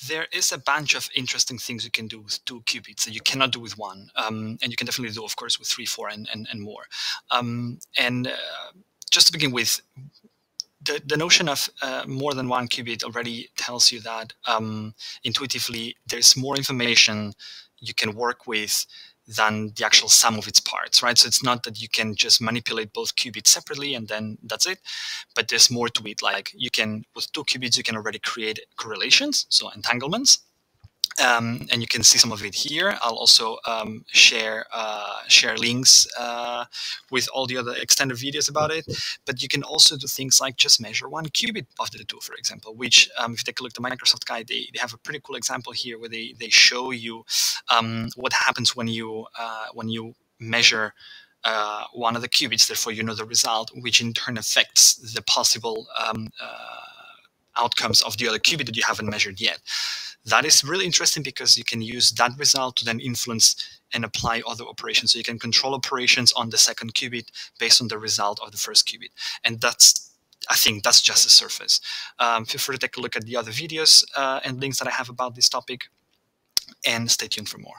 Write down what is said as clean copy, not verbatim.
There is a bunch of interesting things you can do with 2 qubits that you cannot do with one, and you can definitely do, of course, with 3, 4, and more. Just to begin with, the notion of more than one qubit already tells you that intuitively there's more information you can work with than the actual sum of its parts, right? So it's not that you can just manipulate both qubits separately and then that's it, but there's more to it. Like you can, with 2 qubits, you can already create correlations, so entanglements. And you can see some of it here. I'll also share links with all the other extended videos about it. But you can also do things like just measure 1 qubit of the 2, for example, which if you take a look at the Microsoft guide, they have a pretty cool example here where they show you what happens when you measure one of the qubits, therefore you know the result, which in turn affects the possible outcomes of the other qubit that you haven't measured yet. That is really interesting because you can use that result to then influence and apply other operations. So you can control operations on the second qubit based on the result of the first qubit. And I think that's just the surface. Feel free to take a look at the other videos and links that I have about this topic, and stay tuned for more.